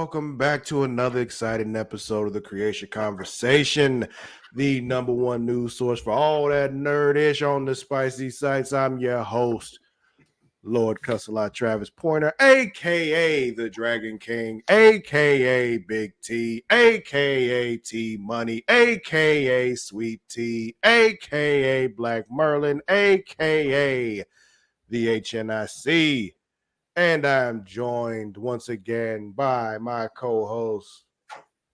welcome back to another exciting episode of the Creatia Conversation, the number one news source for all that nerdish on the spicy sites. I'm your host, Lord Cussalot Travis Pointer, aka the Dragon King, aka Big T, aka T Money, aka Sweet T, aka Black Merlin, aka the HNIC. And I'm joined once again by my co-host,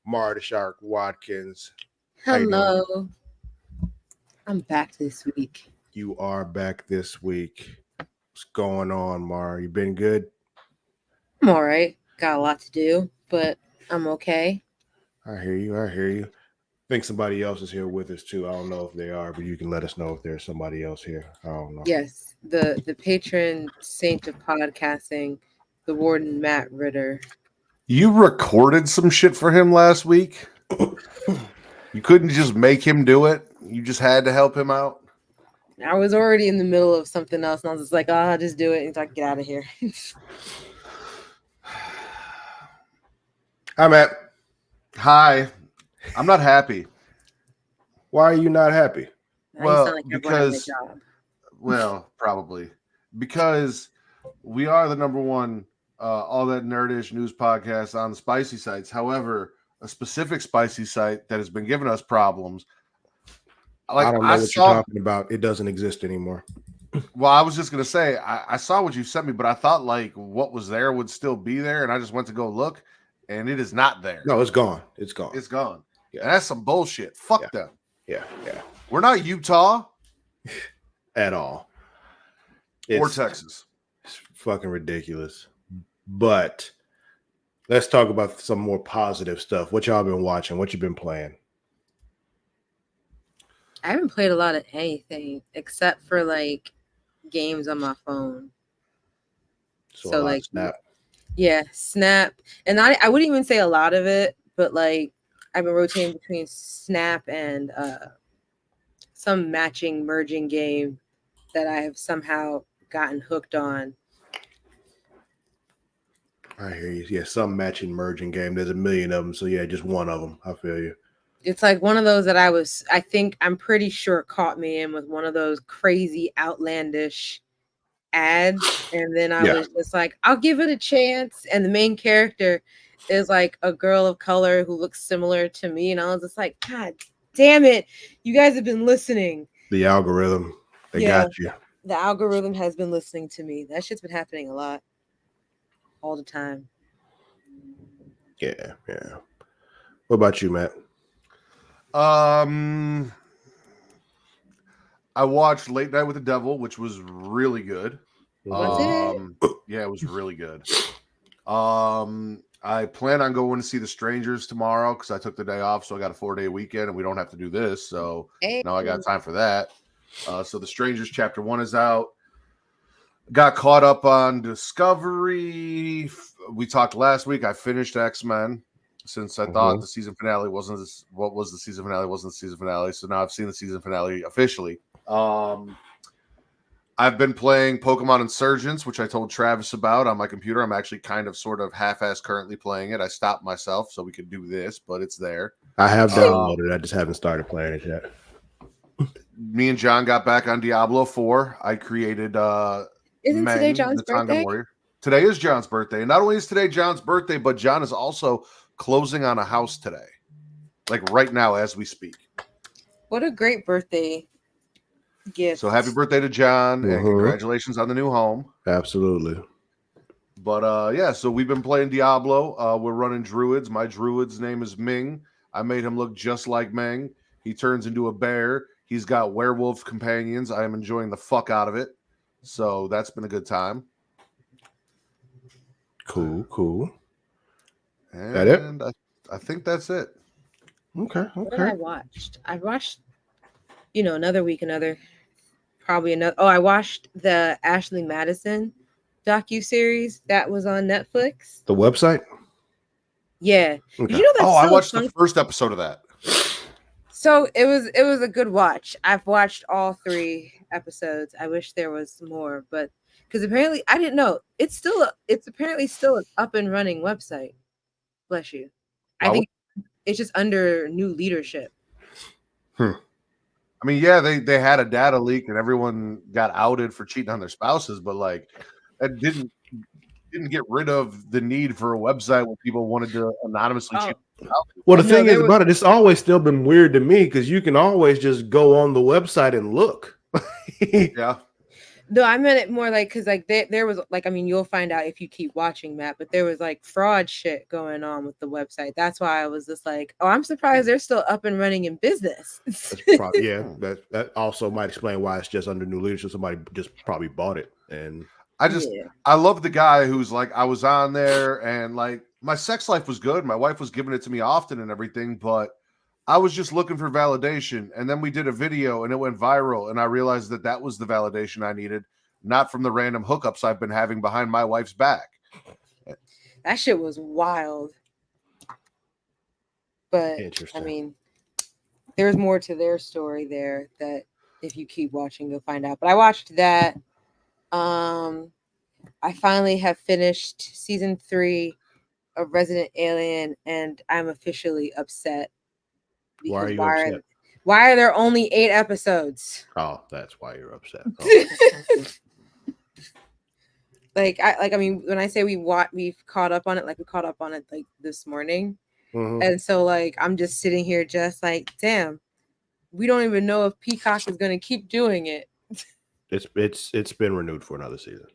Marta Shark Watkins. Hello. I'm back this week. You are back this week. What's going on, Mar? You been good? I'm all right. Got a lot to do, but I'm okay. I hear you. I think somebody else is here with us too. I don't know if they are, but you can let us know if there's somebody else here. I don't know. Yes, the patron saint of podcasting, the warden Matt Ritter. You recorded some shit for him last week? You couldn't just make him do it? You just had to help him out? I was already in the middle of something else, and I was just like, I'll just do it. And he's like, get out of here. Hi, Matt. Hi. I'm not happy. Why are you not happy? Well, because, probably. Because we are the number one all that nerdish news podcast on the spicy sites. However, a specific spicy site that has been giving us problems. I don't know what you're talking about. It doesn't exist anymore. Well, I was just going to say, I saw what you sent me, but I thought like what was there would still be there. And I just went to go look and it is not there. No, it's gone. It's gone. It's gone. Yeah. And that's some bullshit. Fuck them. Yeah. We're not Utah. At all. Or Texas. It's fucking ridiculous. But let's talk about some more positive stuff. What y'all been watching? What you been playing? I haven't played a lot of anything except for like games on my phone. So like Snap. Yeah, Snap. And I wouldn't even say a lot of it, but like I've been rotating between Snap and some matching merging game that I have somehow gotten hooked on. I hear you. Yeah, some matching merging game. There's a million of them. So yeah, just one of them. I feel you. It's like one of those that I'm pretty sure caught me in with one of those crazy outlandish ads. And then I was just like, I'll give it a chance. And the main character is like a girl of color who looks similar to me. And I was just like, God damn it. You guys have been listening. The algorithm. They got you. The algorithm has been listening to me. That shit's been happening a lot. All the time. Yeah. What about you, Matt? I watched Late Night with the Devil, which was really good. Was it? Yeah, it was really good. I plan on going to see The Strangers tomorrow because I took the day off, so I got a 4-day weekend and we don't have to do this. So now I got time for that. So The Strangers Chapter 1 is out. Got caught up on Discovery. We talked last week. I finished X-Men since I thought the season finale wasn't what was the season finale wasn't the season finale. So now I've seen the season finale officially. I've been playing Pokemon Insurgents, which I told Travis about on my computer. I'm actually kind of sort of half-ass currently playing it. I stopped myself so we could do this, but it's there. I have downloaded it. I just haven't started playing it yet. Me and John got back on Diablo 4. I created Isn't today John's birthday? Warrior. Today is John's birthday. And not only is today John's birthday, but John is also closing on a house today. Like right now as we speak. What a great birthday gift. So happy birthday to John and congratulations on the new home. Absolutely. But so we've been playing Diablo. We're running druids. My druid's name is Ming. I made him look just like Meng. He turns into a bear. He's got werewolf companions. I am enjoying the fuck out of it. So that's been a good time. Cool. And that it? I think that's it. Okay. What did I watched? I watched, another week, probably another. Oh, I watched the Ashley Madison docuseries that was on Netflix. The website? Yeah. Okay. You know that's I watched the first episode of that. So it was a good watch. I've watched all 3 episodes. I wish there was more, but because apparently I didn't know it's apparently still an up and running website. Bless you. I think it's just under new leadership. I mean, yeah, they had a data leak and everyone got outed for cheating on their spouses, but like that didn't get rid of the need for a website where people wanted to anonymously cheat. Well, the thing is about it, it's always still been weird to me because you can always just go on the website and look. Yeah. No, I meant it more like because like there was like, I mean, you'll find out if you keep watching, Matt, but there was like fraud shit going on with the website. That's why I was just like, oh, I'm surprised they're still up and running in business. That also might explain why it's just under new leadership. Somebody just probably bought it. And I love the guy who's like, I was on there and like my sex life was good. My wife was giving it to me often and everything, but I was just looking for validation. And then we did a video and it went viral. And I realized that that was the validation I needed, not from the random hookups I've been having behind my wife's back. That shit was wild. But I mean, there's more to their story there that if you keep watching, you'll find out. But I watched that. I finally have finished season 3 of Resident Alien, and I'm officially upset. Why are you upset? Why are there only 8 episodes? Oh, that's why you're upset. Oh. I mean, when I say we've caught up on it, like we caught up on it like this morning. Mm-hmm. And so like I'm just sitting here just like, damn, we don't even know if Peacock is gonna keep doing it. It's been renewed for another season.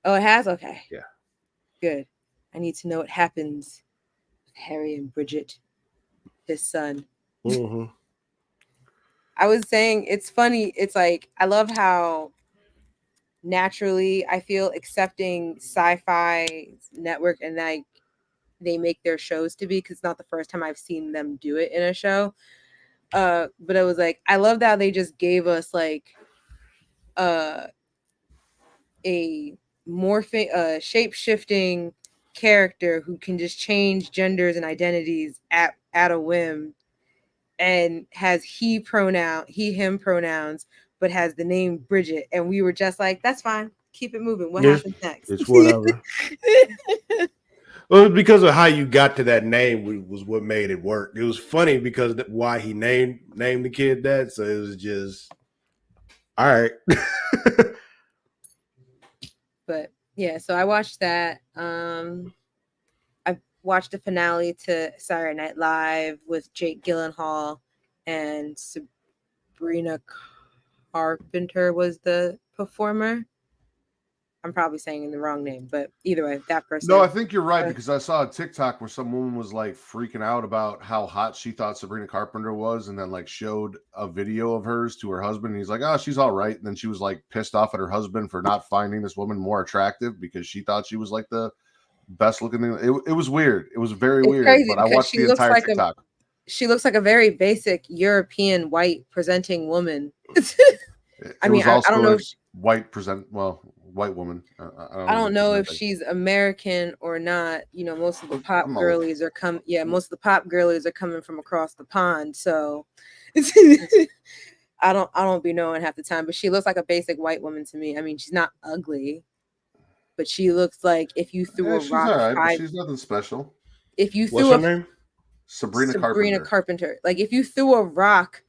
Oh, it has? Okay. Yeah. Good. I need to know what happens with Harry and Bridget, his son. Mm-hmm. I was saying it's funny. It's like I love how naturally I feel accepting Sci-Fi Network and like they make their shows to be, because it's not the first time I've seen them do it in a show. But it was like I love that they just gave us like a shape-shifting character who can just change genders and identities at a whim, and has he, him pronouns, but has the name Bridget. And we were just like, that's fine. Keep it moving. What happens next? It's whatever. Well, it was because of how you got to that name was what made it work. It was funny because why he named the kid that. So it was just, all right. But yeah, so I watched that. I watched the finale to Saturday Night Live with Jake Gyllenhaal and Sabrina Carpenter was the performer. I'm probably saying the wrong name, but either way, that person. No, I think you're right, because I saw a TikTok where some woman was like freaking out about how hot she thought Sabrina Carpenter was, and then like showed a video of hers to her husband. And he's like, "Oh, she's all right." And then she was like pissed off at her husband for not finding this woman more attractive because she thought she was like the best looking thing. It was weird. It was very weird. But I watched the entire TikTok. She looks like a very basic European white presenting woman. I mean, I don't know if white woman. I don't know if she's American or not. You know, most of the pop girlies are coming from across the pond. So I don't be knowing half the time, but she looks like a basic white woman to me. I mean, she's not ugly, but she looks like if you threw a rock. All right, she's nothing special. If you threw her name? Sabrina Carpenter. Like if you threw a rock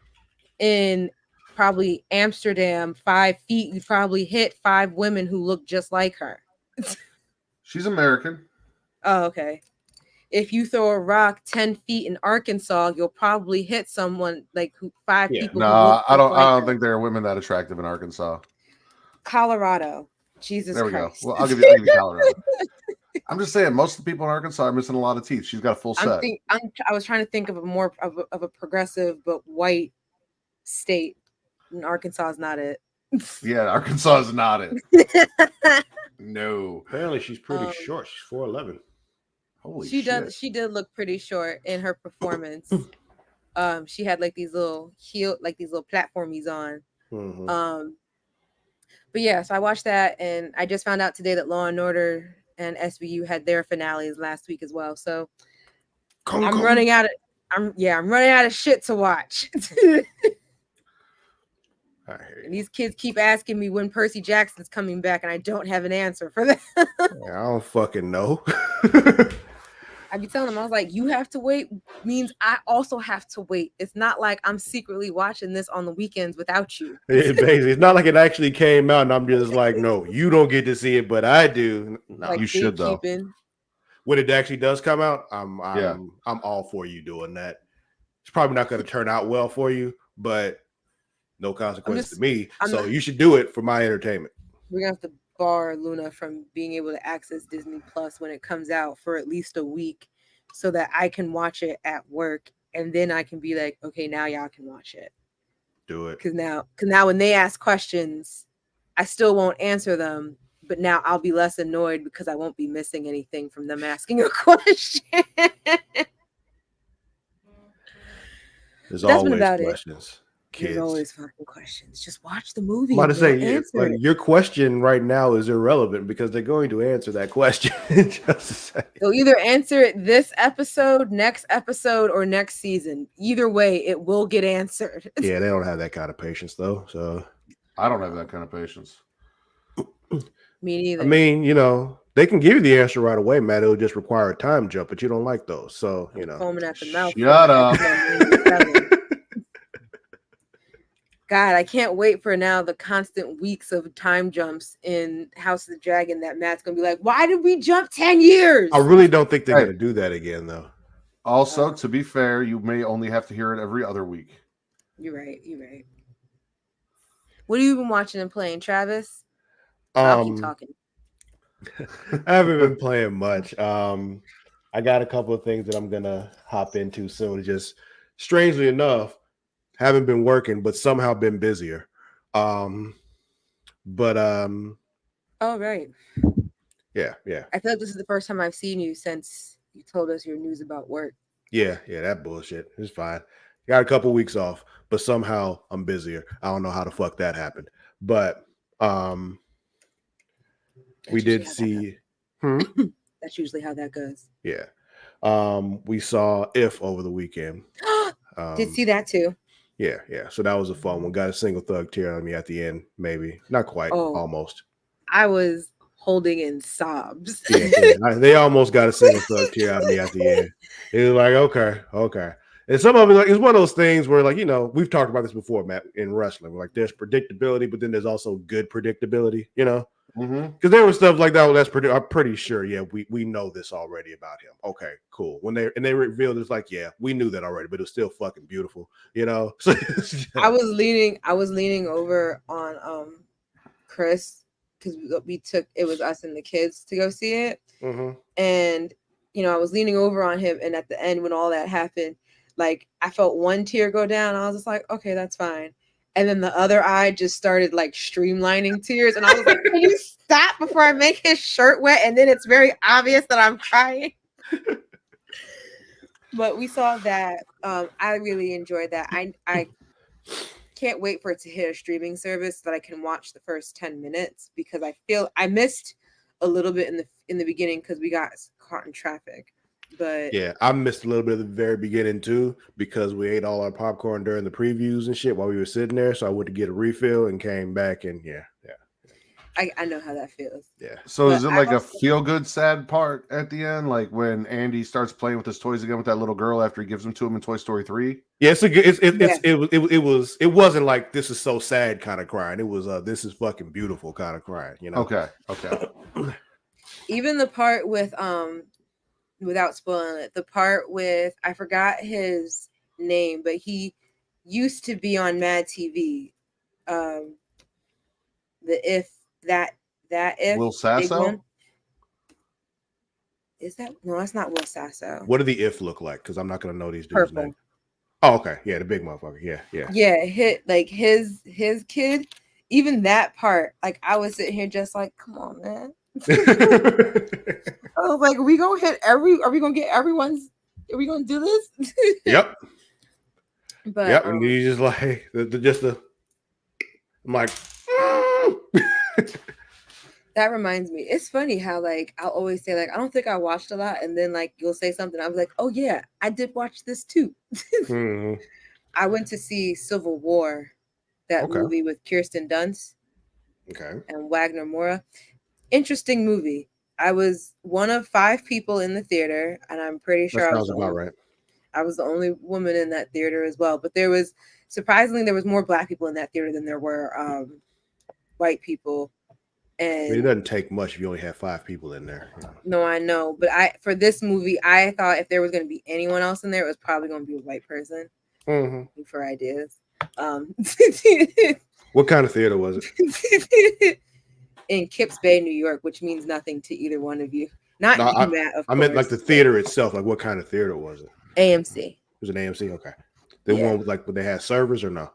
in probably Amsterdam 5 feet, you probably hit 5 women who look just like her. She's American. Oh, okay. If you throw a rock 10 feet in Arkansas, you'll probably hit someone like 5 people. No, I don't think there are women that attractive in Arkansas. Colorado. Jesus Christ. There we go. Well, I'll give you Colorado. I'm just saying, most of the people in Arkansas are missing a lot of teeth. She's got a full set. I was trying to think of a more of a progressive but white state. And Arkansas is not it. Yeah, Arkansas is not it. No. Apparently, she's pretty short. She's 4'11". Holy shit. She did look pretty short in her performance. She had like these little platformies on. Mm-hmm. But yeah, so I watched that, and I just found out today that Law and Order and SVU had their finales last week as well. So I'm running out of shit to watch. And these kids keep asking me when Percy Jackson's coming back, and I don't have an answer for that. I don't fucking know. I be telling them, I was like, you have to wait means I also have to wait. It's not like I'm secretly watching this on the weekends without you. Basically, it's not like it actually came out and I'm just like, no, you don't get to see it, but I do. No. Like You should though. When it actually does come out, I'm all for you doing that. It's probably not going to turn out well for you, but no consequence to me. So you should do it for my entertainment. We're gonna have to bar Luna from being able to access Disney Plus when it comes out for at least a week, so that I can watch it at work, and then I can be like, okay, now y'all can watch it. Do it. Because now when they ask questions, I still won't answer them, but now I'll be less annoyed because I won't be missing anything from them asking a question. There's always questions. Kids. There's always fucking questions. Just watch the movie. I'm about to say, like, your question right now is irrelevant because they're going to answer that question. They'll either answer it this episode, next episode, or next season. Either way, it will get answered. Yeah, they don't have that kind of patience, though. So I don't have that kind of patience. Me neither. I mean, you know, they can give you the answer right away, Matt. It'll just require a time jump, but you don't like those. So, you know. Foaming at the mouth. Shut up. God, I can't wait for now the constant weeks of time jumps in House of the Dragon that Matt's going to be like, why did we jump 10 years? I really don't think they're going to do that again, though. Also, to be fair, you may only have to hear it every other week. You're right. What have you been watching and playing, Travis? I'll keep talking. I haven't been playing much. I got a couple of things that I'm going to hop into soon. Just strangely enough, haven't been working, but somehow been busier. Oh, right. Yeah. I feel like this is the first time I've seen you since you told us your news about work. Yeah, that bullshit. It's fine. Got a couple weeks off, but somehow I'm busier. I don't know how the fuck that happened. But we did see That's usually how that goes. Yeah. We saw If over the weekend. Did see that too. Yeah. So that was a fun one. Got a single thug tear on me at the end, maybe. Not quite, almost. I was holding in sobs. They almost got a single thug tear out of me at the end. It was like, okay. And some of it, like, it's one of those things where, like, you know, we've talked about this before, Matt, in wrestling. Like, there's predictability, but then there's also good predictability, you know? Because there was stuff like that. Well, I'm pretty sure. Yeah, we know this already about him. Okay, cool. When they revealed, it's like, yeah, we knew that already, but it was still fucking beautiful, you know. So I was leaning over on Chris because it was us and the kids to go see it, and you know I was leaning over on him, and at the end when all that happened, like I felt one tear go down. I was just like, okay, that's fine. And then the other eye just started like streamlining tears. And I was like, can you stop before I make his shirt wet? And then it's very obvious that I'm crying. But we saw that. I really enjoyed that. I can't wait for it to hit a streaming service so that I can watch the first 10 minutes because I feel I missed a little bit in the beginning because we got caught in traffic. But yeah, I missed a little bit of the very beginning too because we ate all our popcorn during the previews and shit while we were sitting there. So I went to get a refill and came back and yeah. I know how that feels. Yeah. So is it like a feel good sad part at the end, like when Andy starts playing with his toys again with that little girl after he gives them to him in Toy Story 3? Yeah, it wasn't like this is so sad kind of crying. It was this is fucking beautiful kind of crying. You know. Okay. Even the part with without spoiling it, the part with I forgot his name, but he used to be on Mad TV. If Will Sasso? Is that no? That's not Will Sasso. What do the If look like? Because I'm not gonna know these dudes' names. Oh, okay. Yeah, the big motherfucker. Yeah. His kid. Even that part, like I was sitting here just like, come on, man. I was like, are we gonna do this? Yep. But yep, and you just like I'm like that reminds me. It's funny how like I'll always say like I don't think I watched a lot, and then like you'll say something. I was like, oh yeah, I did watch this too. I went to see Civil War, that movie with Kirsten Dunst, and Wagner Moura. Interesting movie. I was one of 5 people in the theater, and I'm pretty sure that sounds about right. I was the only woman in that theater as well. But there was more Black people in that theater than there were white people. And it doesn't take much if you only have 5 people in there. No, I know, but for this movie, I thought if there was going to be anyone else in there, it was probably going to be a white person. Mm-hmm. For ideas. What kind of theater was it? In Kips Bay, New York, which means nothing to either one of you. Not you, Matt. Of course. I meant like the theater itself. Like what kind of theater was it? AMC. It was an AMC. Okay. The one with like when they had servers or no?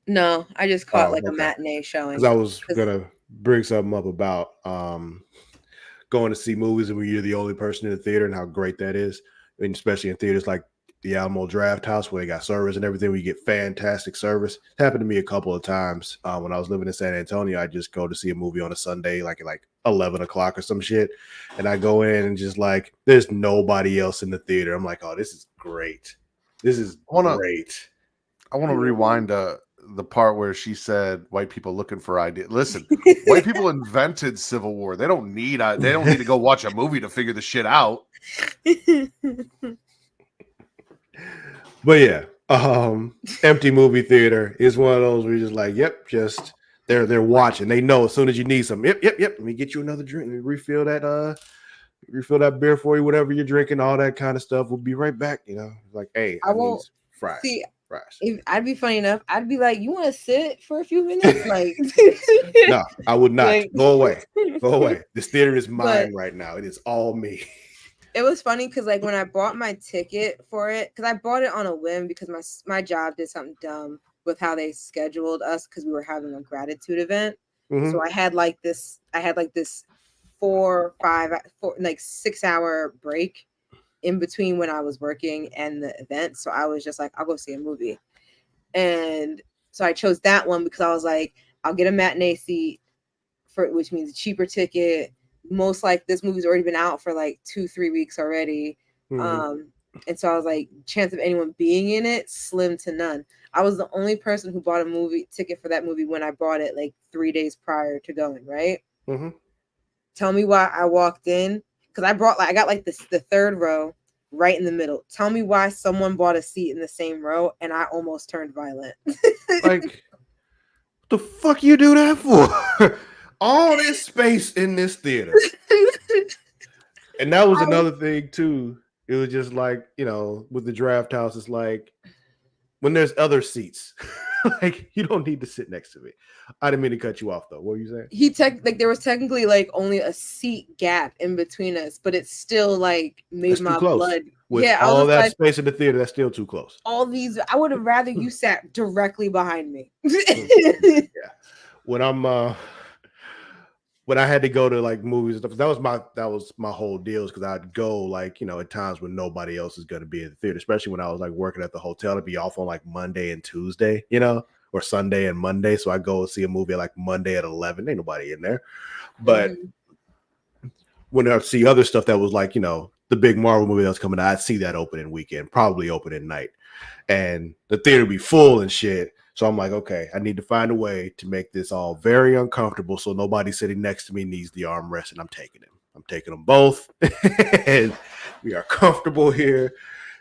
No, I just caught a matinee showing. Because I was gonna bring something up about going to see movies and when you're the only person in the theater and how great that is. I mean, especially in theaters like the Alamo Draft House where they got servers and everything, where you get fantastic service. It happened to me a couple of times when I was living in San Antonio. I just go to see a movie on a Sunday, like at 11 o'clock or some shit, and I go in and just like there's nobody else in the theater. I'm like, oh, this is great. This is great. I want to rewind the part where she said white people looking for ideas. Listen, white people invented Civil War. They don't need to go watch a movie to figure the shit out. But yeah, empty movie theater is one of those where you're just like, yep, just they're watching. They know as soon as you need some, yep. Let me get you another drink. Let me refill that beer for you, whatever you're drinking, all that kind of stuff. We'll be right back. Like, hey, I won't fries. See, fries. If I'd be funny enough, I'd be like, you want to sit for a few minutes? Like, no, I would not. Like, go away. This theater is mine right now. It is all me. It was funny because like when I bought my ticket for it, because I bought it on a whim because my job did something dumb with how they scheduled us because we were having a gratitude event. Mm-hmm. So I had this 6-hour break in between when I was working and the event. So I was just like, I'll go see a movie. And so I chose that one because I was like, I'll get a matinee seat which means a cheaper ticket. Most like this movie's already been out for like 2-3 weeks already. Mm-hmm. And so I was like, chance of anyone being in it, slim to none. I was the only person who bought a movie ticket for that movie when I bought it like 3 days prior to going, right? Mm-hmm. Tell me why I walked in. Because I got like the third row right in the middle. Tell me why someone bought a seat in the same row and I almost turned violent. Like, what the fuck you do that for? All this space in this theater. And that was another thing too. It was just like, with the draft house, it's like when there's other seats, like you don't need to sit next to me. I didn't mean to cut you off though. What were you saying? There was technically like only a seat gap in between us, but it's still like made my blood. With all that space in the theater, that's still too close. All these, I would have rather you sat directly behind me. Yeah. When I had to go to like movies and stuff, that was my whole deal, because I'd go like, at times when nobody else is going to be in the theater, especially when I was like working at the hotel to be off on like Monday and Tuesday, or Sunday and Monday. So I go see a movie like Monday at 11. Ain't nobody in there. But when I see other stuff that was like, the big Marvel movie that was coming out, I'd see that opening weekend, probably opening night. And the theater be full and shit. So I'm like, okay, I need to find a way to make this all very uncomfortable so nobody sitting next to me needs the armrest, and I'm taking them. I'm taking them both. And we are comfortable here.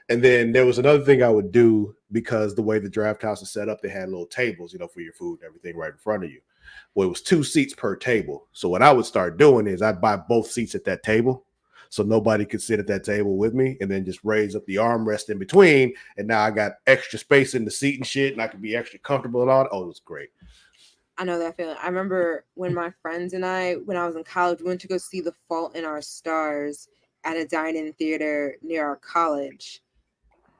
And then there was another thing I would do, because the way the draft house is set up, they had little tables, for your food and everything right in front of you. Well, it was 2 seats per table. So what I would start doing is I'd buy both seats at that table, so nobody could sit at that table with me, and then just raise up the armrest in between. And now I got extra space in the seat and shit, and I could be extra comfortable and all that. Oh, it was great. I know that feeling. I remember when my friends and I, when I was in college, we went to go see The Fault in Our Stars at a dine-in theater near our college.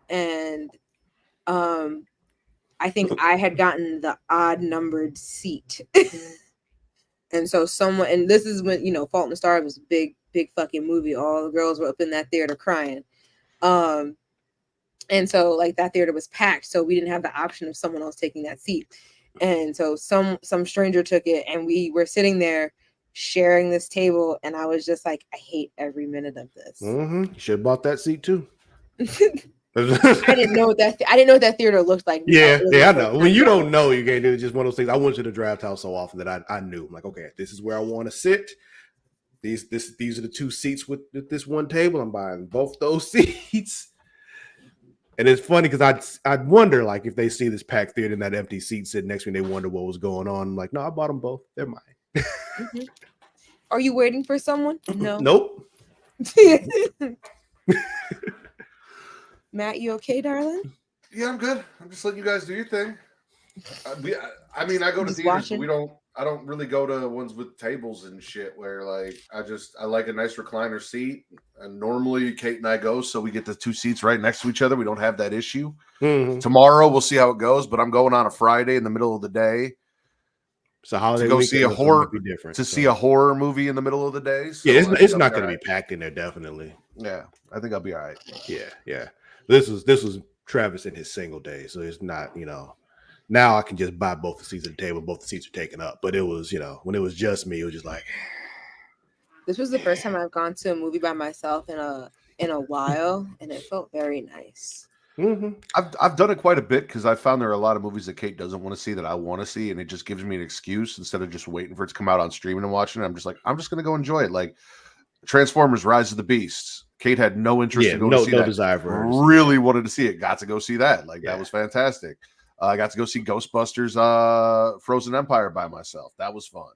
And I think I had gotten the odd numbered seat. And so and this is when, Fault in the Stars was a big fucking movie. All the girls were up in that theater crying. And so like that theater was packed, so we didn't have the option of someone else taking that seat. And so some stranger took it, and we were sitting there sharing this table, and I was just like, I hate every minute of this. Mm-hmm. You should have bought that seat too. I didn't know what that theater looked like. Yeah, I know. When you don't know, you can't do it. Just one of those things. I went to the draft house so often that I knew. I'm like, okay, this is where I want to sit. these are the 2 seats with this one table. I'm buying both those seats. And it's funny because I'd wonder like if they see this packed theater and that empty seat sitting next to me, they wonder what was going on. I'm like, no, I bought them both. They're mine. Mm-hmm. Are you waiting for someone? No. Nope. Matt, you okay, darling? Yeah, I'm good. I'm just letting you guys do your thing. I mean, I go to theaters, but I don't really go to ones with tables and shit where like I like a nice recliner seat. And normally Kate and I go, so we get the 2 seats right next to each other. We don't have that issue. Mm-hmm. Tomorrow we'll see how it goes, but I'm going on a Friday in the middle of the day. So holiday to go see a horror see a horror movie in the middle of the day. So yeah, it's not going to be packed in there, definitely. Yeah, I think I'll be all right. Yeah. This was Travis in his single day, so it's not, now I can just buy both the seats at the table, both the seats are taken up. But it was, when it was just me, it was just like this was the first time I've gone to a movie by myself in a while, and it felt very nice. Mm-hmm. I've done it quite a bit because I found there are a lot of movies that Kate doesn't want to see that I want to see, and it just gives me an excuse instead of just waiting for it to come out on streaming and watching it. I'm just like, I'm just gonna go enjoy it. Like Transformers: Rise of the Beasts. Kate had no interest in going to see that. Desire for her. Really wanted to see it. Got to go see that. Like that was fantastic. I got to go see Ghostbusters: Frozen Empire by myself. That was fun.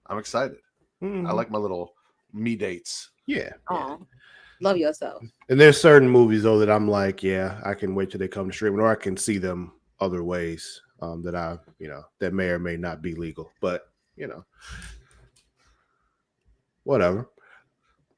I'm excited. Mm-hmm. I like my little me dates. Yeah. Aw. Love yourself. And there's certain movies though that I'm like, yeah, I can wait till they come to streaming, or I can see them other ways that I, that may or may not be legal. But whatever.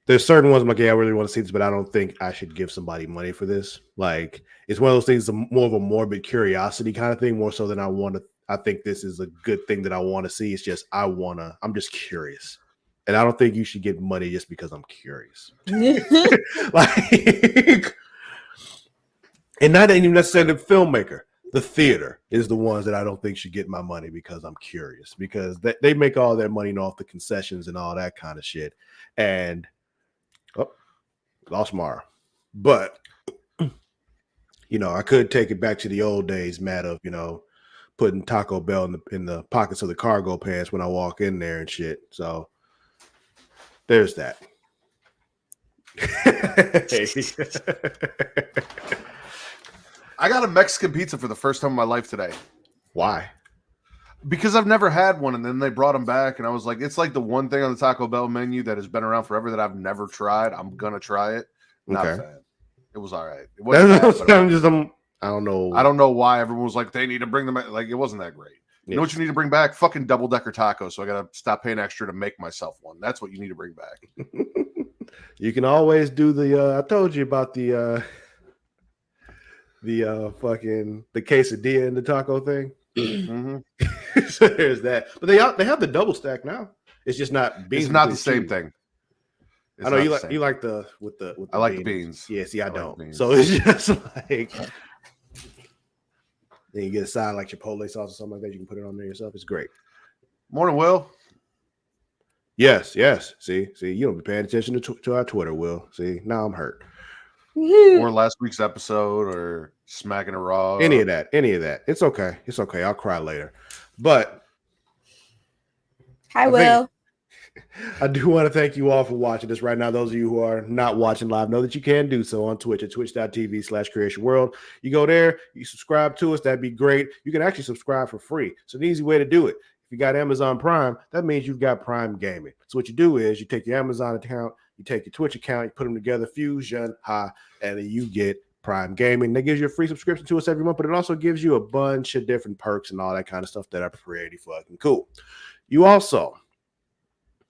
There's certain ones I'm like, yeah, I really want to see this, but I don't think I should give somebody money for this. Like, it's one of those things, more of a morbid curiosity kind of thing, more so than I want to. I think this is a good thing that I want to see. It's just I'm just curious. And I don't think you should get money just because I'm curious. Like, and not even necessarily the filmmaker. The theater is the ones that I don't think should get my money because I'm curious. Because they make all their money off the concessions and all that kind of shit. And lost Mara. But I could take it back to the old days, Matt, of putting Taco Bell in the pockets of the cargo pants when I walk in there and shit. So there's that. I got a Mexican pizza for the first time in my life today. Why? Because I've never had one, and then they brought them back, and I was like, it's like the one thing on the Taco Bell menu that has been around forever that I've never tried. I'm gonna try it. Not a fan. It was all right. It wasn't bad, I don't know. I don't know why everyone was like, they need to bring them back. Like, it wasn't that great. You know what you need to bring back? Fucking double-decker tacos. So I got to stop paying extra to make myself one. That's what you need to bring back. You can always do the, I told you about the quesadilla and the taco thing. Mm-hmm. So there's that. But they have the double stack now. It's just not beans. It's not the same thing. I know you like the with the I like the beans. Yeah, see, I don't. Like so it's just like then you get a side like Chipotle sauce or something like that. You can put it on there yourself. It's great. Morning, Will. Yes. See, you don't be paying attention to our Twitter, Will. See, now I'm hurt. Or last week's episode, or smacking a raw. Any of that. It's okay. I'll cry later. But hi, Will. I do want to thank you all for watching this right now. Those of you who are not watching live, know that you can do so on Twitch at twitch.tv/creationworld. You go there, you subscribe to us. That'd be great. You can actually subscribe for free. It's an easy way to do it. If you got Amazon Prime, that means you've got Prime Gaming. So what you do is you take your Amazon account, you take your Twitch account, you put them together, fusion, and then you get Prime Gaming. That gives you a free subscription to us every month, but it also gives you a bunch of different perks and all that kind of stuff that are pretty fucking cool. You also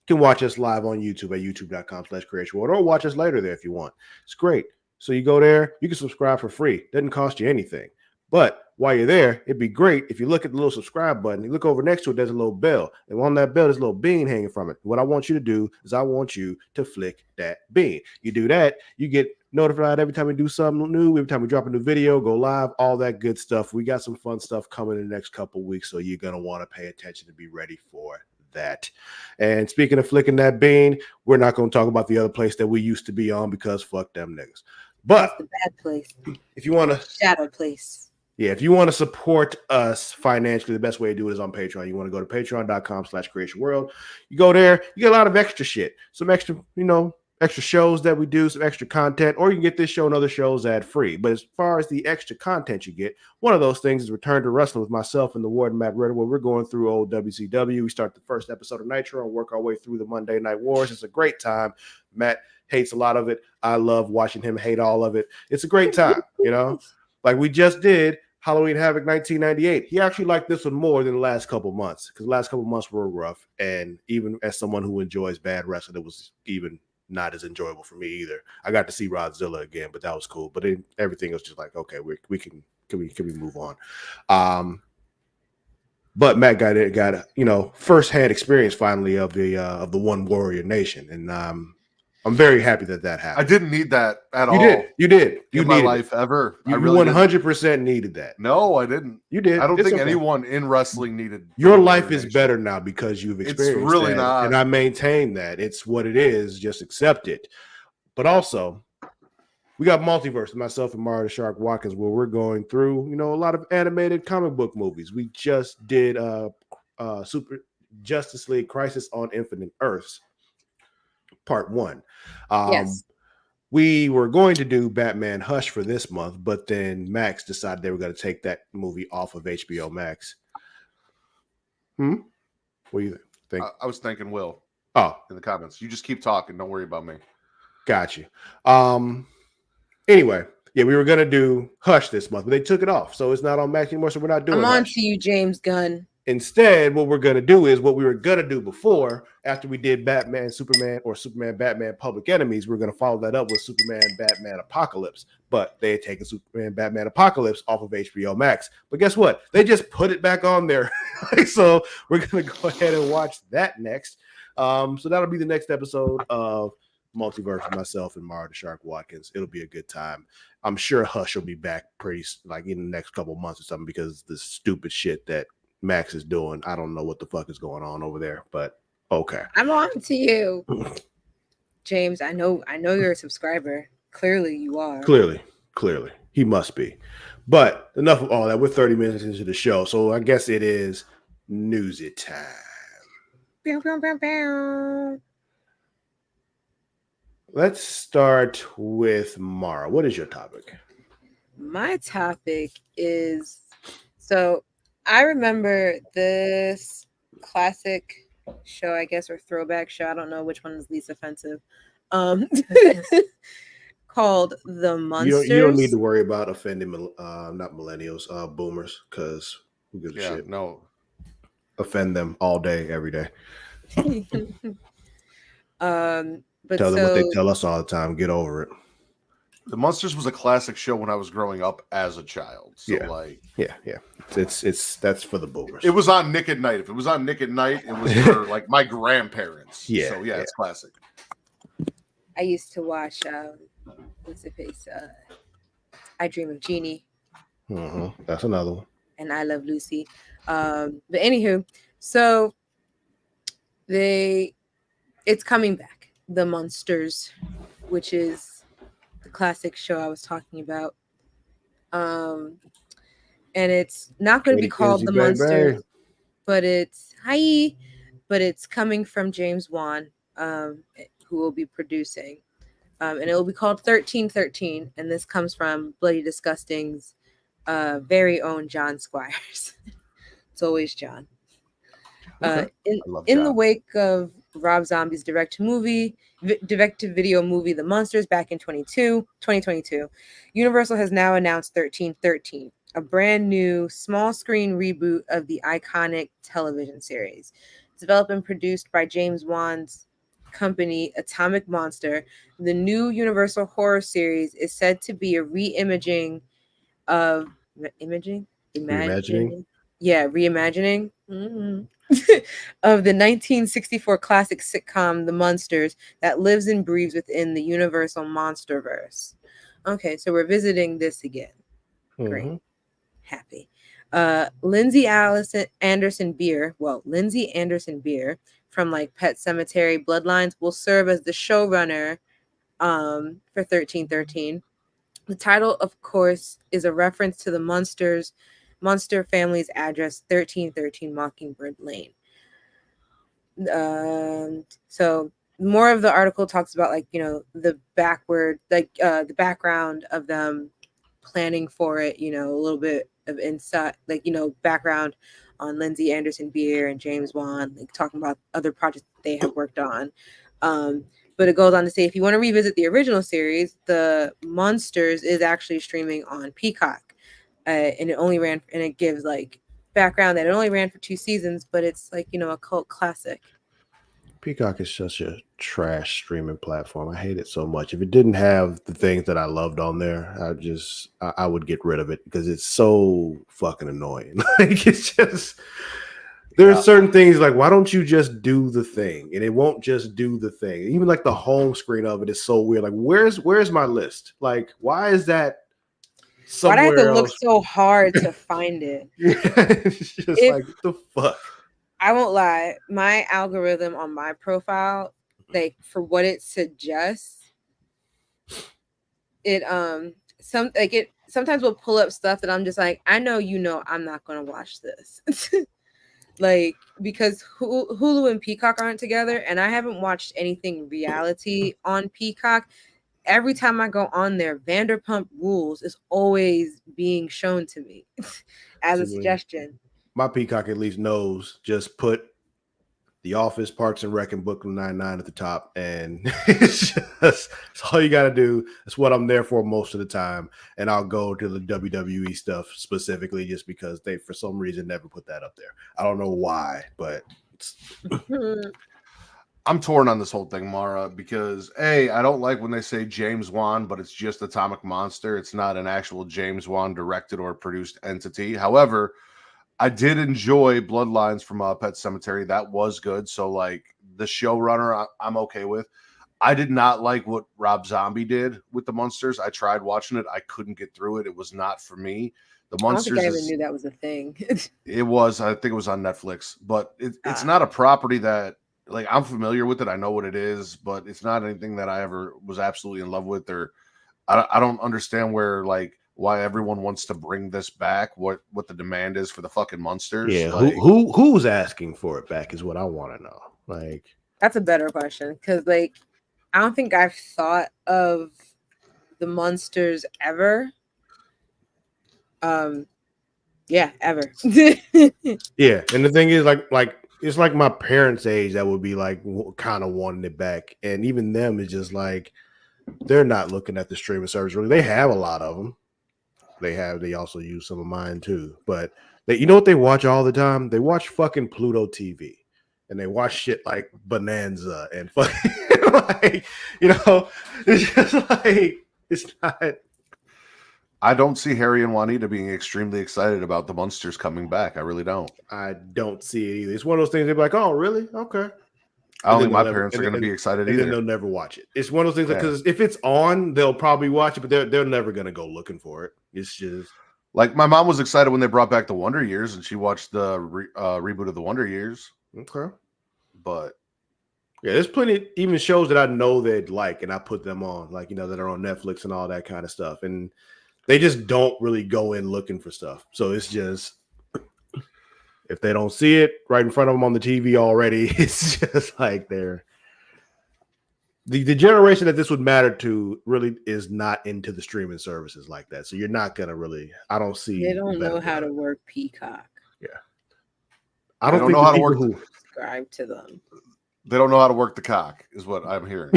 can watch us live on YouTube at youtube.com/creationworld, or watch us later there if you want. It's great. So you go there, you can subscribe for free. Doesn't cost you anything. But while you're there, it'd be great if you look at the little subscribe button. You look over next to it, there's a little bell. And on that bell, there's a little bean hanging from it. What I want you to do is I want you to flick that bean. You do that, you get notified every time we do something new, every time we drop a new video, go live, all that good stuff. We got some fun stuff coming in the next couple weeks, so you're going to want to pay attention to be ready for that. And speaking of flicking that bean, we're not going to talk about the other place that we used to be on because fuck them niggas. But that's the bad place. If you want to shadow place. Yeah, if you want to support us financially, the best way to do it is on Patreon. You want to go to patreon.com/creationworld. You go there, you get a lot of extra shit, some extra, extra shows that we do, some extra content, or you can get this show and other shows ad free. But as far as the extra content you get, one of those things is Return to Wrestling with myself and the Warden Matt Ritter, where we're going through old WCW. We start the first episode of Nitro and work our way through the Monday Night Wars. It's a great time. Matt hates a lot of it. I love watching him hate all of it. It's a great time, Like we just did Halloween Havoc 1998. He actually liked this one more than the last couple months because the last couple months were rough. And even as someone who enjoys bad wrestling, it was even not as enjoyable for me either. I got to see Rodzilla again, but that was cool. But everything was just like, okay, we can move on. But Matt got firsthand experience finally of the One Warrior Nation, and I'm very happy that happened. I didn't need that at all. You did. You in my life ever. You I really 100% needed that. No, I didn't. You did. I don't think anyone in wrestling needed. Your life is better now because you've experienced it's really that, not. and I maintain that. It's what it is. Just accept it. But also, we got Multiverse, myself and Mario the Shark Watkins, where we're going through, a lot of animated comic book movies. We just did Super Justice League Crisis on Infinite Earths, Part 1. Yes. We were going to do Batman Hush for this month, but then Max decided they were going to take that movie off of HBO Max. What do you think? I was thinking Will. Oh, in the comments. You just keep talking. Don't worry about me. Got you. Anyway, yeah, we were going to do Hush this month, but they took it off. So it's not on Max anymore, so we're not doing I'm on Hush. to you, James Gunn. Instead, what we're going to do is what we were going to do before, after we did Batman, Superman, Batman, Public Enemies, we're going to follow that up with Superman, Batman, Apocalypse. But they had taken Superman, Batman, Apocalypse off of HBO Max. But guess what? They just put it back on there. So we're going to go ahead and watch that next. So that'll be the next episode of Multiverse with myself and Mario the Shark Watkins. It'll be a good time. I'm sure Hush will be back pretty in the next couple months or something because the stupid shit that Max is doing. I don't know what the fuck is going on over there, but okay. I'm on to you, James. I know you're a subscriber. Clearly you are. Clearly. He must be. But enough of all that. We're 30 minutes into the show, so I guess it is newsy time. Bow, bow, bow, bow. Let's start with Mara. What is your topic? My topic is, so I remember this classic show, I guess, or throwback show. I don't know which one is least offensive. Called The MUNSTERs. You don't need to worry about offending not millennials, boomers, because who gives a shit? No. Offend them all day, every day. But tell them what they tell us all the time. Get over it. The MUNSTERs was a classic show when I was growing up as a child. So yeah. It's that's for the boomers. It was on Nick at Night. If it was on Nick at Night, it was for like my grandparents. Yeah. So it's classic. I used to watch what's the face? I Dream of Jeannie. Mm-hmm. That's another one. And I Love Lucy. But anywho, so it's coming back. The MUNSTERs, which is the classic show I was talking about. And it's not going to be called The MUNSTERs, but it's coming from James Wan, who will be producing. And it will be called 1313. And this comes from Bloody Disgusting's very own John Squires. It's always John. In the wake of Rob Zombie's direct-to-video movie, The MUNSTERs, back in 2022, Universal has now announced 1313, a brand new small-screen reboot of the iconic television series. Developed and produced by James Wan's company, Atomic Monster, the new Universal horror series is said to be a reimagining of... Reimagining? Mm-hmm. of the 1964 classic sitcom The MUNSTERs that lives and breathes within the Universal Monsterverse. Okay, so we're visiting this again. Great. Mm-hmm. Happy. Lindsay Anderson Beer from like Pet Sematary Bloodlines will serve as the showrunner for 1313. The title, of course, is a reference to the Munster family's address, 1313 Mockingbird Lane. So more of the article talks about, like, you know, the the background of them planning for it, you know, a little bit of insight, like, you know, background on Lindsay Anderson Beer and James Wan, like talking about other projects they have worked on. But it goes on to say, if you want to revisit the original series, the MUNSTERS is actually streaming on Peacock, and it gives like background that it only ran for 2 seasons, but it's like, you know, a cult classic. Peacock is such a trash streaming platform. I hate it so much. If it didn't have the things that I loved on there, I would get rid of it because it's so fucking annoying. Like, it's just, there's certain things like, why don't you just do the thing? And it won't just do the thing. Even like the home screen of it is so weird. Like, where's my list? Like, why is that somewhere Why'd I have to else? look so hard to find it? It's just like, what the fuck? I won't lie, my algorithm on my profile, like, for what it suggests, it sometimes will pull up stuff that I'm just like, I know, you know, I'm not gonna watch this. Like, because Hulu and Peacock aren't together, and I haven't watched anything reality on Peacock. Every time I go on there, Vanderpump Rules is always being shown to me as a suggestion. My Peacock at least knows, just put The Office, Parks and Rec, and Brooklyn Nine-Nine at the top, and it's all you got to do. It's what I'm there for most of the time, and I'll go to the WWE stuff specifically just because they, for some reason, never put that up there. I don't know why, but I'm torn on this whole thing, Mara, because I don't like when they say James Wan, but it's just Atomic Monster. It's not an actual James Wan directed or produced entity. However, I did enjoy Bloodlines from Pet Sematary. That was good. So, like, the showrunner, I'm okay with. I did not like what Rob Zombie did with the Munsters. I tried watching it. I couldn't get through it. It was not for me. The Munsters, I don't think I even knew that was a thing. It was. I think it was on Netflix. But it's not a property that, like, I'm familiar with it. I know what it is, but it's not anything that I ever was absolutely in love with. Or I don't understand why everyone wants to bring this back, what the demand is for the fucking Munsters. Yeah, like, who's asking for it back is what I want to know. Like, that's a better question, because, like, I don't think I've thought of the Munsters ever. Yeah, ever. Yeah, and the thing is, like it's like my parents' age that would be like kind of wanting it back, and even them is just like they're not looking at the streaming service really. They have a lot of them. They also use some of mine too. But you know what they watch all the time? They watch fucking Pluto TV. And they watch shit like Bonanza and fucking like, you know, it's just like, it's not. I don't see Harry and Juanita being extremely excited about the Munsters coming back. I really don't. I don't see it either. It's one of those things they're like, oh, really? Okay. I don't think my parents are going to be excited either. And then they'll never watch it. It's one of those things because if it's on, they'll probably watch it, but they're never going to go looking for it. It's just like my mom was excited when they brought back the Wonder Years, and she watched the reboot of the Wonder Years. Okay, but yeah, there's plenty even shows that I know they'd like, and I put them on, like, you know, that are on Netflix and all that kind of stuff, and they just don't really go in looking for stuff. So it's just, if they don't see it right in front of them on the TV already, it's just like they're the generation that this would matter to really is not into the streaming services like that. So you're not gonna really. I don't see. They don't know how to work Peacock. Yeah, I don't know how to work. Subscribe to them. They don't know how to work the cock, is what I'm hearing.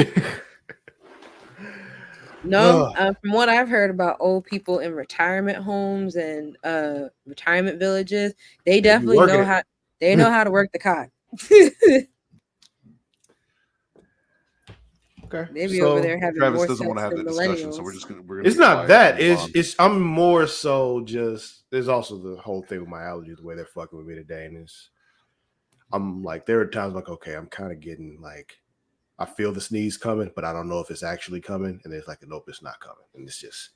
No, from what I've heard about old people in retirement homes and retirement villages, they definitely know how. They know how to work the cock. Okay. Maybe over there having Travis more doesn't want to have that discussion, so we're gonna. It's not that. It's I'm more so just. There's also the whole thing with my allergies, the way they're fucking with me today, and I'm like, there are times like, okay, I'm kind of getting like, I feel the sneeze coming, but I don't know if it's actually coming, and it's like, nope, it's not coming, and it's just.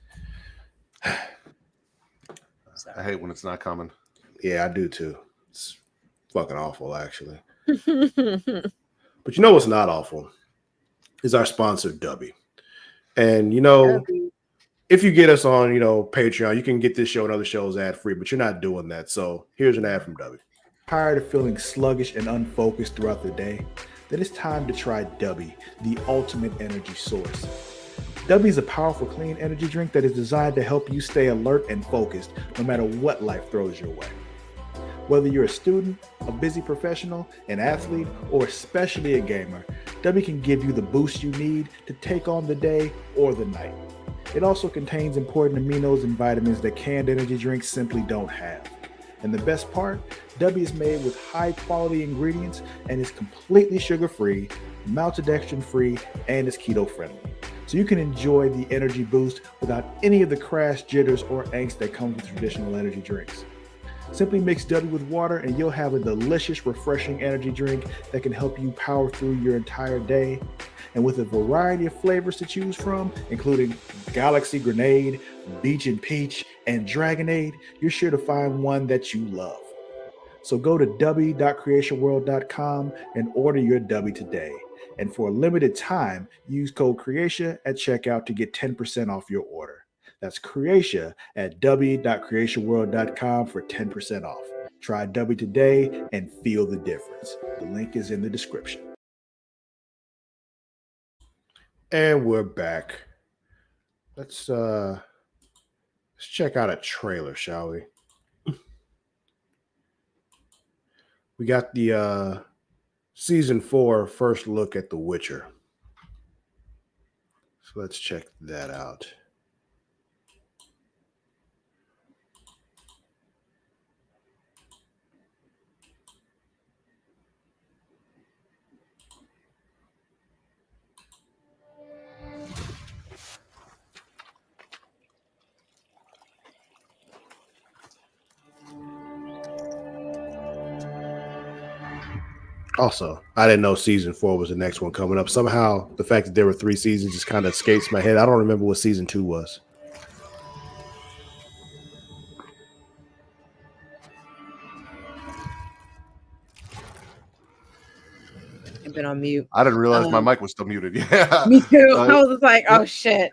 I hate when it's not coming. Yeah, I do too. It's fucking awful, actually. But you know what's not awful? Is our sponsor, Dubby. And, you know, if you get us on, Patreon, you can get this show and other shows ad-free, but you're not doing that. So here's an ad from W. Tired of feeling sluggish and unfocused throughout the day? Then it's time to try W, the ultimate energy source. W is a powerful, clean energy drink that is designed to help you stay alert and focused no matter what life throws your way. Whether you're a student, a busy professional, an athlete, or especially a gamer, W can give you the boost you need to take on the day or the night. It also contains important aminos and vitamins that canned energy drinks simply don't have. And the best part, W is made with high quality ingredients and is completely sugar-free, maltodextrin-free, and is keto-friendly. So you can enjoy the energy boost without any of the crash, jitters, or angst that comes with traditional energy drinks. Simply mix W with water and you'll have a delicious, refreshing energy drink that can help you power through your entire day. And with a variety of flavors to choose from, including Galaxy Grenade, Beach and Peach, and Dragonade, you're sure to find one that you love. So go to w.creationworld.com and order your W today. And for a limited time, use code Creatia at checkout to get 10% off your order. That's Creatia at w.creationworld.com for 10% off. Try W today and feel the difference. The link is in the description. And we're back. Let's check out a trailer, shall we? We got the season 4 first look at The Witcher. So let's check that out. Also, I didn't know season 4 was the next one coming up. Somehow, the fact that there were 3 seasons just kind of escapes my head. I don't remember what season 2 was. I've been on mute. I didn't realize my mic was still muted. Yeah. Me too. I was just like, oh shit.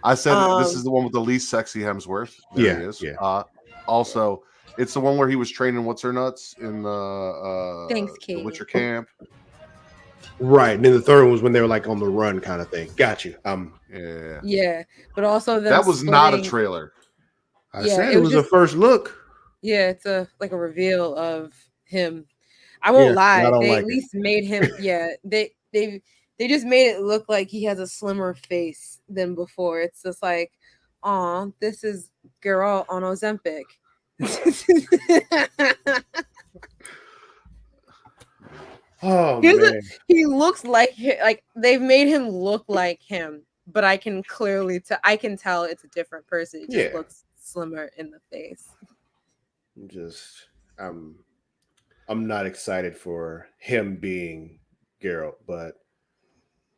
I said this is the one with the least sexy Hemsworth. There he is. Yeah. Also, it's the one where he was training what's her nuts in Thanks, the Kate. Witcher camp. Right. And then the third one was when they were like on the run kind of thing. Got you. Yeah. But also that was not a trailer. I said it was a first look. Yeah, it's a reveal of him. I won't lie. They at least made him. Yeah, they just made it look like he has a slimmer face than before. It's just like, oh, this is Geralt on Ozempic. Oh man, he looks like they've made him look like him, but I can clearly I can tell it's a different person. It just looks slimmer in the face. I'm not excited for him being Geralt, but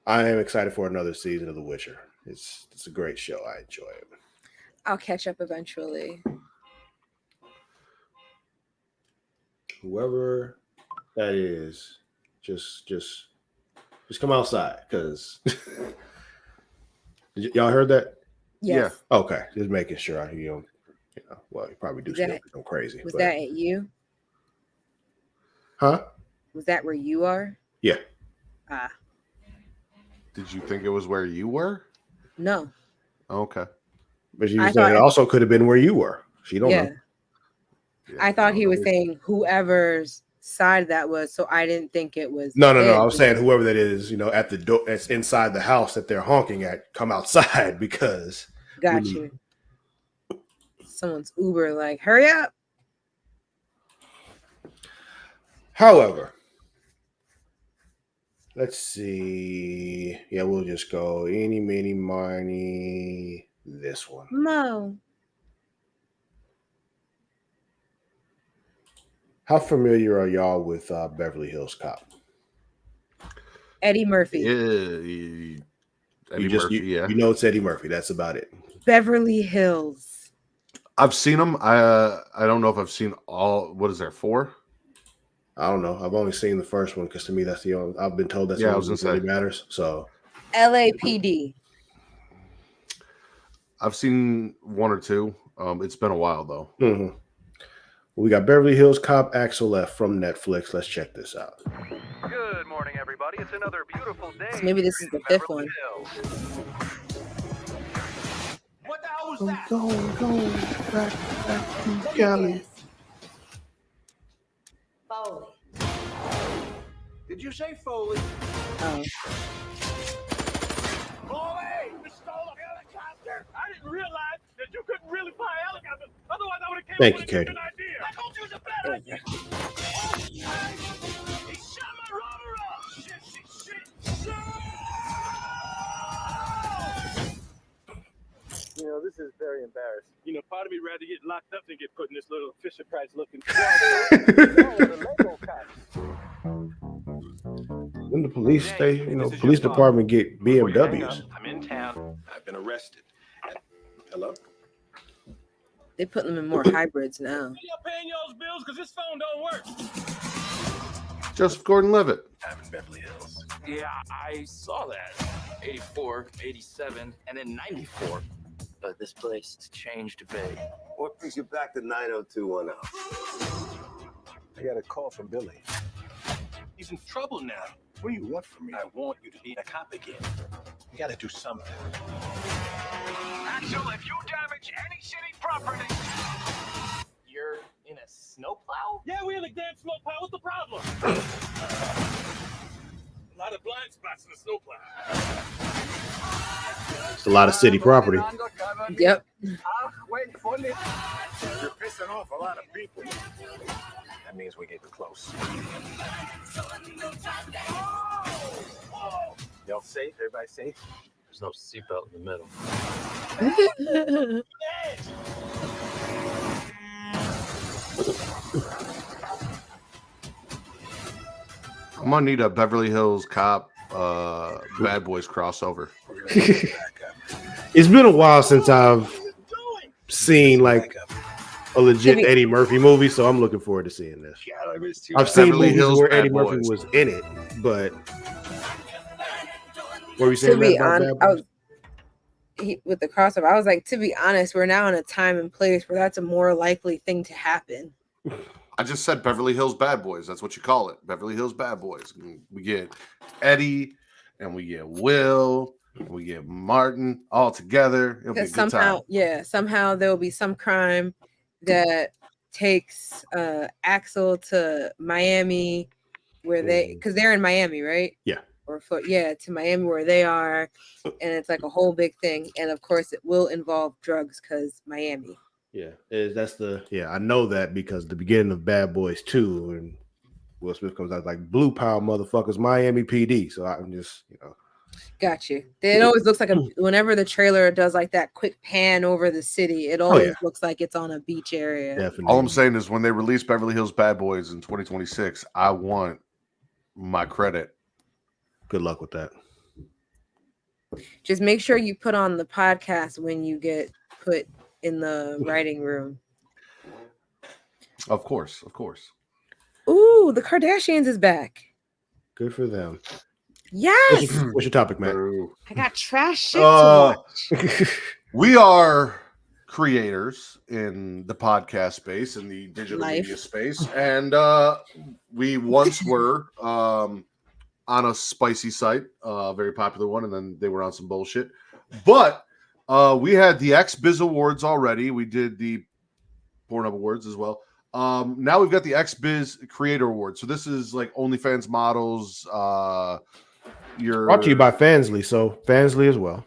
I am excited for another season of The Witcher. It's a great show. I enjoy it. I'll catch up eventually. Whoever that is, just come outside, because y'all heard that? Yes. Yeah. Okay, just making sure. Well, you probably do still go crazy. Was that at you? Huh? Was that where you are? Yeah. Did you think it was where you were? No. Okay. But you said it also could have been where you were. She don't know. Yeah, I thought he was saying whoever's side that was, so I didn't think it was. No. I was saying whoever that is, at the door, that's inside the house that they're honking at, come outside, because. Got you. Someone's Uber, like, hurry up. However, let's see. Yeah, we'll just go eeny, meeny, miny, this one. Mo. How familiar are y'all with Beverly Hills Cop? Eddie Murphy. Yeah. Eddie Murphy, yeah. You know it's Eddie Murphy. That's about it. Beverly Hills. I've seen him. I don't know if I've seen all. What is there, 4? I don't know. I've only seen the first one because to me that's the only. I've been told that's the only one that really matters. So LAPD. I've seen one or two. It's been a while though. Mm-hmm. We got Beverly Hills Cop Axel F from Netflix. Let's check this out. Good morning, everybody. It's another beautiful day. So maybe this is the fifth one. What the hell was that? Go back to Cali. Foley. Did you say Foley? Oh. Foley! You stole a helicopter! I didn't realize that you couldn't really fly helicopters. Otherwise, I would have came Thank up you, with a Katie. good idea. I told you it was a bad idea. He shot my rotor off. Shit. You know, this is very embarrassing. You know, part of me rather get locked up than get put in this little Fisher Price looking When the police police department get BMWs. I'm in town. I've been arrested. Hello? They put them in more hybrids now. You're paying y'all's bills because this phone don't work. Joseph Gordon-Levitt. I'm in Beverly Hills. Yeah, I saw that. 84, 87, and then 94. But this place has changed a bit. What brings you back to 90210? I got a call from Billy. He's in trouble now. What do you want from me? I want you to be a cop again. You gotta do something. Axel, if you damage any city property... You're in a snowplow? Yeah, we're in a damn snowplow. What's the problem? A lot of blind spots in the snowplow. It's a lot of city property. Yep. You're pissing off a lot of people. That means we're getting close. Y'all safe? Everybody safe? There's no seatbelt in the middle. I'm gonna need a Beverly Hills Cop Bad Boys crossover. It's been a while since I've seen like a legit Eddie Murphy movie, so I'm looking forward to seeing this. I've seen Beverly movies Hills where Bad Eddie Boys. Murphy was in it, but what were you To saying be about honest, Bad Boys? with the crossover, I was like, to be honest, we're now in a time and place where that's a more likely thing to happen. I just said Beverly Hills Bad Boys. That's what you call it. Beverly Hills Bad Boys. We get Eddie and we get Will and we get Martin all together. It'll be a Because good time. somehow there will be some crime that takes Axel to Miami, where because they're in Miami, right? Yeah. To Miami where they are, and it's like a whole big thing. And of course, it will involve drugs because Miami. Yeah, I know that because the beginning of Bad Boys 2 and Will Smith comes out like blue power motherfuckers, Miami PD. So I'm just, Got you. It always looks like whenever the trailer does like that quick pan over the city, it always looks like it's on a beach area. definitely. All I'm saying is when they release Beverly Hills Bad Boys in 2026, I want my credit. Good luck with that. Just make sure you put on the podcast when you get put in the writing room. Of course. Ooh, the Kardashians is back. Good for them. Yes. What's your topic, Matt? I got trash shit to watch. We are creators in the podcast space, in the digital media space, and we once were on a spicy site, a very popular one, and then they were on some bullshit. But we had the XBIZ Awards already. We did the Pornhub Awards as well. Now we've got the XBIZ Creator Award. So this is like OnlyFans models. Brought to you by Fansly, so Fansly as well.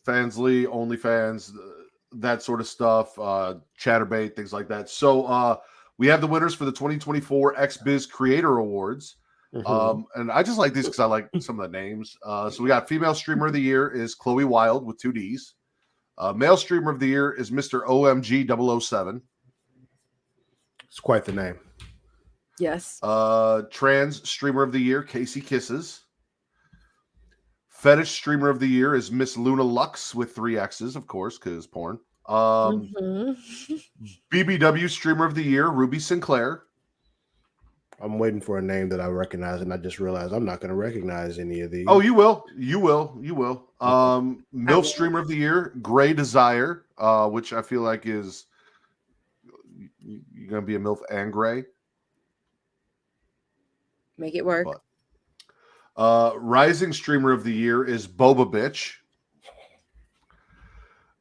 Fansly, OnlyFans, that sort of stuff, Chatterbait, things like that. So we have the winners for the 2024 XBIZ Creator Awards. And I just like these because I like some of the names. So we got Female Streamer of the Year is Chloe Wild with 2 Ds. Male Streamer of the Year is Mr. OMG 007. It's quite the name. Yes. Trans Streamer of the Year, Casey Kisses. Fetish Streamer of the Year is Miss Luna Lux with 3 X's, of course, because porn. BBW Streamer of the Year, Ruby Sinclair. I'm waiting for a name that I recognize, and I just realized I'm not going to recognize any of these. Oh, you will. MILF Streamer of the Year, Gray Desire, which I feel like is you're going to be a MILF and Gray. Make it work. But, Rising Streamer of the Year is Boba Bitch.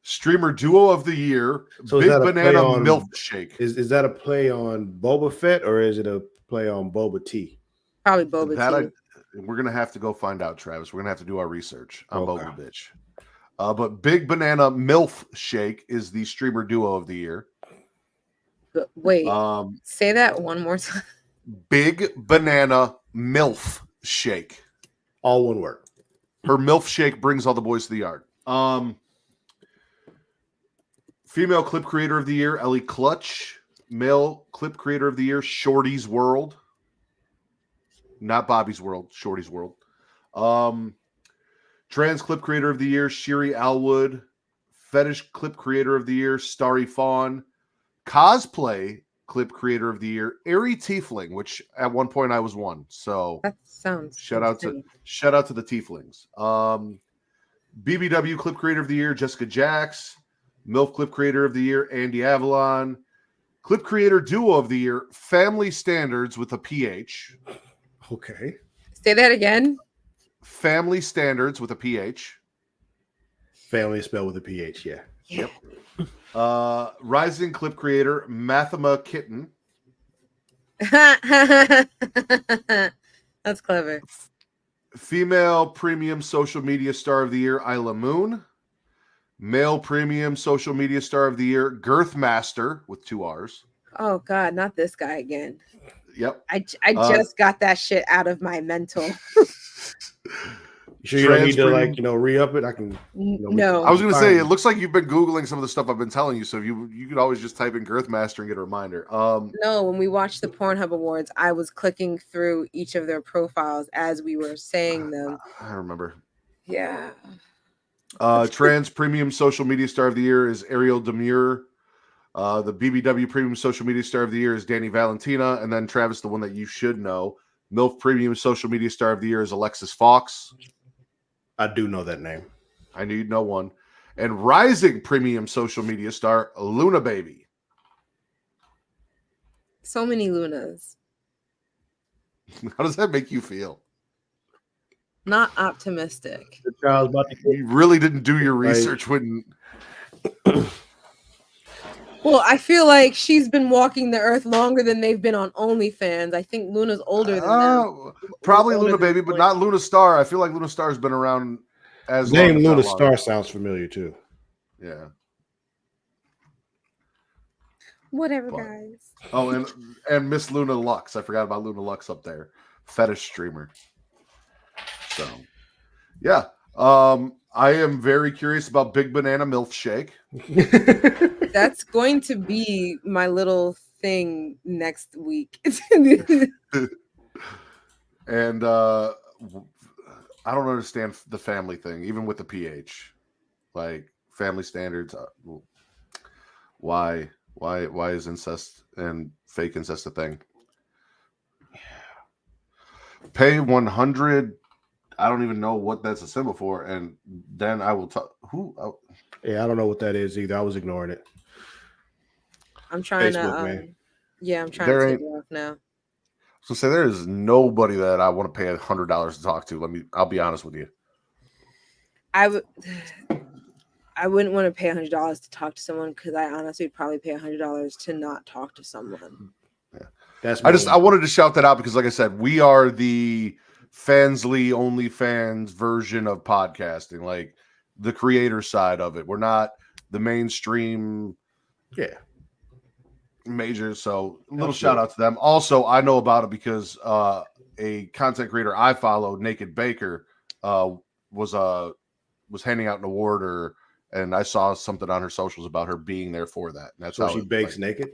Streamer Duo of the Year, So Big Banana MILF Shake. Is that a play on Boba Fett or is it a play on Boba Tea? Probably Boba Tea. We're going to have to go find out, Travis. We're going to have to do our research on Boba Bitch. But Big Banana MILF Shake is the Streamer Duo of the Year. But wait, say that one more time. Big Banana MILF Shake. All one word. Her MILF Shake brings all the boys to the yard. Female Clip Creator of the Year, Ellie Clutch. Male Clip Creator of the Year, Shorty's World. Not Bobby's World, Shorty's World. Trans Clip Creator of the Year, Shiri Alwood. Fetish Clip Creator of the Year, Starry Fawn. Cosplay Clip Creator of the Year, Airy Tiefling, which at one point I was one. So that sounds shout out to the Tieflings. BBW Clip Creator of the Year, Jessica Jax. MILF Clip Creator of the Year, Andy Avalon. Clip Creator Duo of the Year, Family Standards with a PH. Okay. Say that again. Family Standards with a PH. Family spelled with a PH, yeah. Yep. Rising Clip Creator, Mathema Kitten. That's clever. Female Premium Social Media Star of the Year, Isla Moon. Male Premium Social Media Star of the Year, Girth Master with 2 R's. Oh God, not this guy again. Yep. I just got that shit out of my mental. You sure you don't need to re-up it? I can. No. I was going to say, it looks like you've been Googling some of the stuff I've been telling you, so you could always just type in Girth Master and get a reminder. No, when we watched the Pornhub Awards, I was clicking through each of their profiles as we were saying them. I remember. Yeah. Trans Premium Social Media Star of the Year is Ariel Demure. The BBW Premium Social Media Star of the Year is Danny Valentina. And then Travis, the one that you should know, MILF Premium Social Media Star of the Year is Alexis Fox. I do know that name. I knew you'd know one. And Rising Premium Social Media Star, Luna Baby. So many Lunas. How does that make you feel? Not optimistic. You really didn't do your research when. Well, I feel like she's been walking the earth longer than they've been on OnlyFans. I think Luna's older than them. Probably Luna Baby, but not Luna Star. I feel like Luna Star has been around as long. Name Luna Star sounds familiar too. Yeah. Whatever, guys. Oh, and Miss Luna Lux. I forgot about Luna Lux up there. Fetish streamer. So, yeah. I am very curious about Big Banana MILF Shake. That's going to be my little thing next week. And I don't understand the family thing, even with the PH. Like family standards. Why is incest and fake incest a thing? Pay 100. I don't even know what that's a symbol for, and then I will talk. Yeah, I don't know what that is either. I was ignoring it. I'm trying Facebook, to. man. Yeah, I'm trying to take it off now. So say there is nobody that I want to pay $100 to talk to. I'll be honest with you. I wouldn't want to pay $100 to talk to someone because I honestly would probably pay $100 to not talk to someone. Yeah. I wanted to shout that out because, like I said, we are the Fansly OnlyFans version of podcasting, like the creator side of it. We're not the mainstream major. So a little shout out to them. Also, I know about it because a content creator I follow, Naked Baker, was handing out an award, and I saw something on her socials about her being there for that. And that's so how she bakes naked.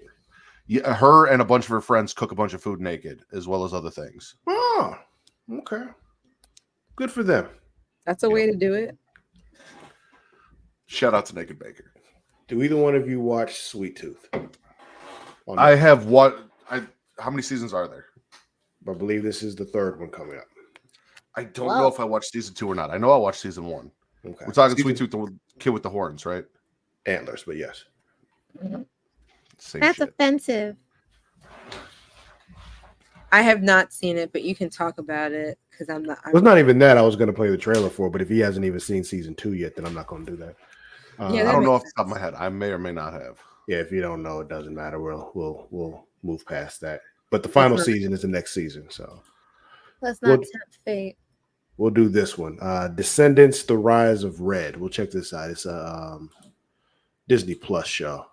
Yeah, her and a bunch of her friends cook a bunch of food naked, as well as other things. Oh, okay. Good for them. That's a way to do it. Shout out to Naked Baker. Do either one of you watch Sweet Tooth? I have what? How many seasons are there? I believe this is the third one coming up. I don't know if I watched season 2 or not. I know I watched season 1. Okay. We're talking Sweet Tooth, the kid with the horns, right? Antlers, but yes. Same That's shit. offensive. I have not seen it, but you can talk about it because I'm not. It's not even that I was going to play the trailer for, but if he hasn't even seen season 2 yet, then I'm not going to do that. Yeah, I don't know off the top of my head. I may or may not have. Yeah, if you don't know, it doesn't matter. We'll move past that. But the final season is the next season, so Let's not tempt fate. we'll do this one. Descendants: The Rise of Red. We'll check this out. It's a Disney Plus show.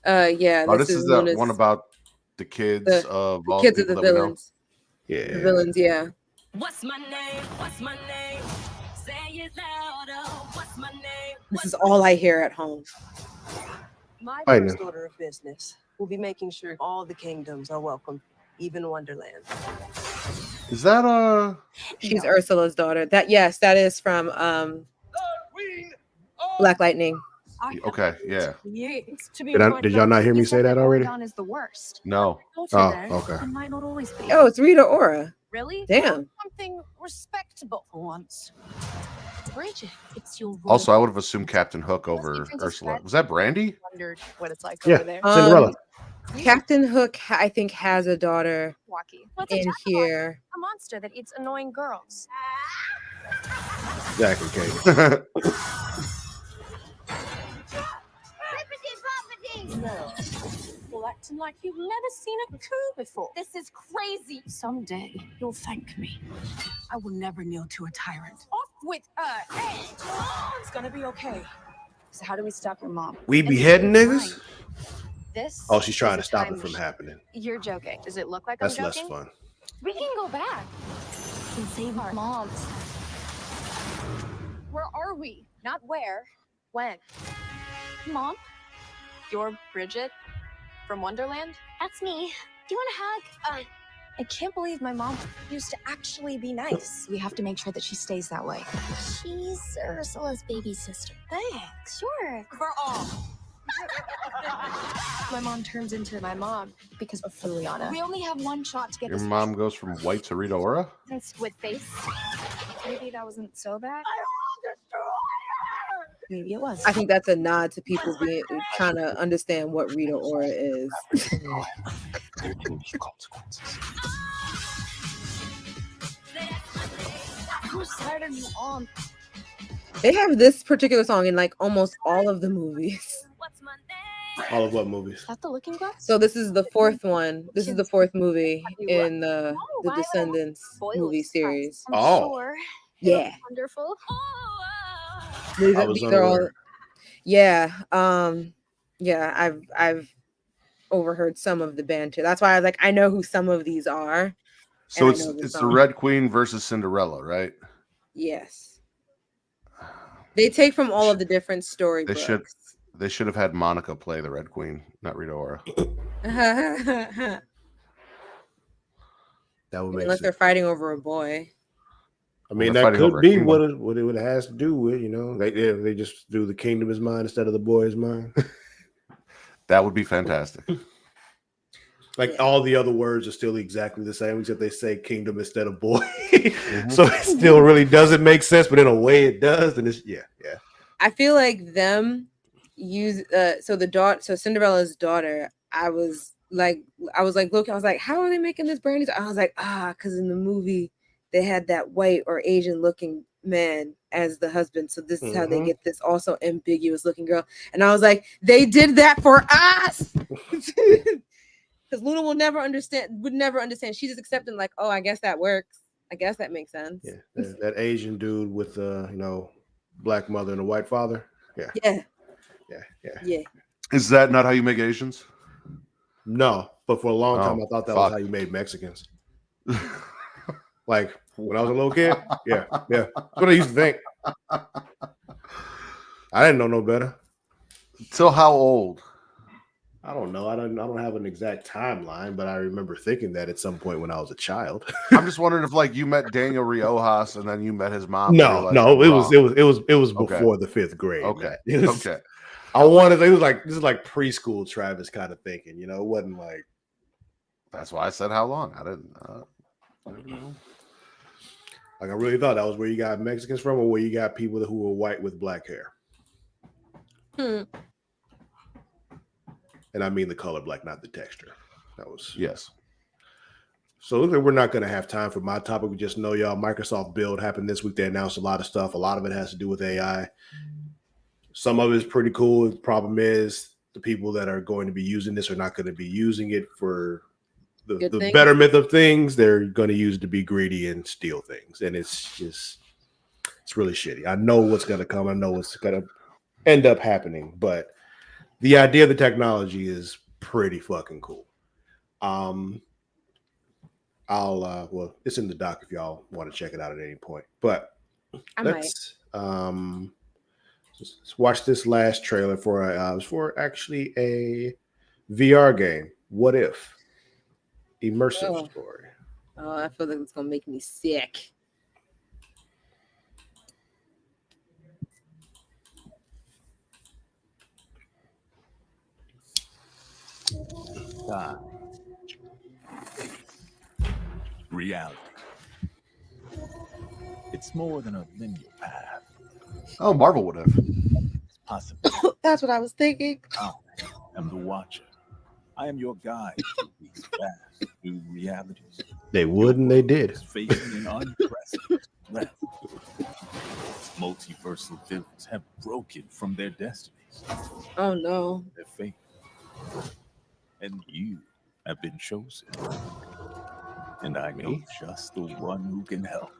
Yeah. This is the one about the kids of all the kids of the people that we know. villains. Yeah, The villains. Yeah. What's my name? What's my name? Say it louder. What's my name? This is all I hear at home. My I first know. order of business will be making sure all the kingdoms are welcome, even Wonderland. Is that She's Ursula's daughter. That is from Black Lightning. okay? Yeah. Did y'all not hear me say that already? Is the worst. No. Oh, okay. It might not always be. Oh, it's Rita Ora. Really? Damn. Something respectable for once. Bridget, it's your Also, I would have assumed Captain Hook over Princess Ursula. Red? Was that Brandy? Wondered what it's like Yeah. over there. Cinderella. Captain Hook, I think, has a daughter Walkie. What's a in jackal? here. A monster that eats annoying girls. Exactly, Kate. Well, acting like you've never seen a coup before. This is crazy. Someday you'll thank me. I will never kneel to a tyrant. Off with her head. It's gonna be okay. So how do we stop your mom? We beheading niggas? This. Oh, she's trying to is a stop time it from machine. happening. You're joking. Does it look like That's I'm less joking? fun. We can go back and save our moms. Where are we? Not where. When? Mom? You're Bridget from Wonderland? That's me. Do you want a hug? I can't believe my mom used to actually be nice. We have to make sure that she stays that way. She's Ursula's baby sister. Thanks. Sure. For all. My mom turns into my mom because of Liliana. We only have one shot to get Your this mom goes from white to Rita Ora? with face. Maybe that wasn't so bad. Maybe it was. I think that's a nod to people being trying to understand what Rita Ora is. Whose side are you on? They have this particular song in like almost all of the movies. What's my name? All of what movies? Is that the Looking Glass? So this is the fourth one. This is the fourth movie in the Descendants movie series. I'm Oh. sure. Yeah. Wonderful. These I was these are all, unaware. yeah. Yeah, I've overheard some of the banter. That's why I was like, I know who some of these are. So And I know the it's the song. Red Queen versus Cinderella, right? Yes. They take from all of the different storybooks. They should have had Monica play the Red Queen, not Rita Ora. That would make Unless they're sense. fighting over a boy. I mean, they're that fighting could over a be kingdom. what it has to do with, you know. They just do the kingdom is mine instead of the boy is mine. That would be fantastic. Like all the other words are still exactly the same, except they say kingdom instead of boy. So it still really doesn't make sense, but in a way it does. And it's yeah. I feel like them use so Cinderella's daughter. I was like, look, I was like, how are they making this brand new? I was like, because in the movie they had that white or Asian looking man as the husband. So this is how they get this also ambiguous looking girl. And I was like, they did that for us. Because Luna would never understand. She's just accepting, like, oh, I guess that works. I guess that makes sense. Yeah. That Asian dude with black mother and a white father. Yeah. Is that not how you make Asians? No, but for a long time I thought that was fuck. how you made Mexicans. Like when I was a little kid. Yeah. That's what I used to think. I didn't know no better. Till how old? I don't know. I don't have an exact timeline, but I remember thinking that at some point when I was a child. I'm just wondering if like you met Daniel Riojas and then you met his mom. No, it was before the fifth grade. Okay. It was- Okay. I wanted. It was like this is like preschool Travis kind of thinking. You know, it wasn't like That's why I said how long. I didn't know. Like I really thought that was where you got Mexicans from, or where you got people who were white with black hair. And I mean the color black, not the texture. That was yes. So it looks like we're not going to have time for my topic. We just know y'all Microsoft Build happened this week. They announced a lot of stuff. A lot of it has to do with AI. Some of it is pretty cool. The problem is the people that are going to be using this are not going to be using it for the betterment of things. They're going to use it to be greedy and steal things. And it's really shitty. I know what's going to come. I know what's going to end up happening. But the idea of the technology is pretty fucking cool. Well, it's in the doc if y'all want to check it out at any point. But let's watch this last trailer for actually a VR game. What if? Immersive story. Oh, I feel like it's gonna make me sick. Reality. It's more than a linear path. Oh, Marvel would have. It's possible. That's what I was thinking. I am the Watcher. I am your guide to these vast new realities. They would and they did. Facing an unprecedented threat. Multiversal villains have broken from their destinies. Oh no. Their fate. And you have been chosen. And I know just the one who can help.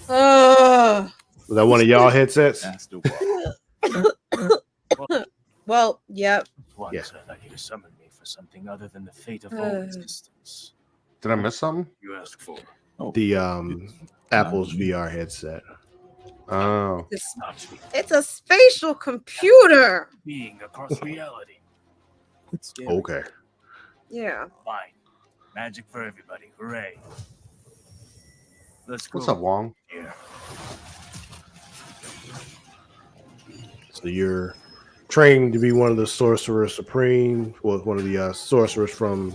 Was that one of y'all headsets? Well, yep. Once I'd like you to summon me for something other than the fate of all existence. Did I miss something? You asked for the Apple's VR headset. Oh, It's a spatial computer. being across reality. It's scary. Okay. Yeah. Fine. Magic for everybody. Hooray. Let's go. what's up, Wong? Here. So you're trained to be one of the Sorcerers Supreme, well, one of the sorcerers from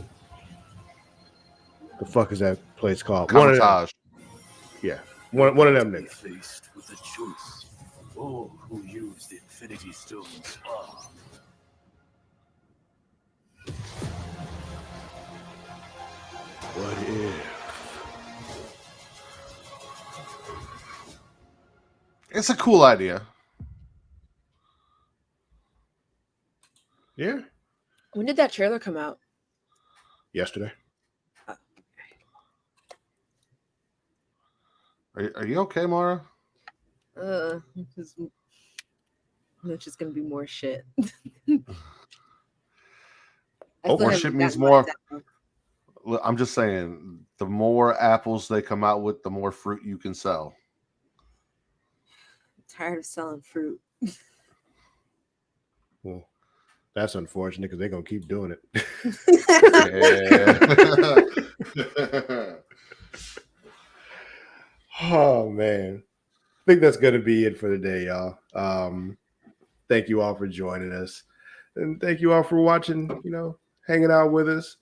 the fuck is that place called? Comatage. Yeah, one of them niggas. Faced with a choice. All who use the Infinity Stones are. What if? It's a cool idea. Yeah. When did that trailer come out? Yesterday. Are you okay, Mara? It's just gonna be more shit. More shit means more. I'm just saying, the more apples they come out with, the more fruit you can sell. I'm tired of selling fruit. Well, that's unfortunate because they're gonna keep doing it. Oh man, I think that's gonna be it for the day, y'all. Thank you all for joining us, and thank you all for watching. Hanging out with us.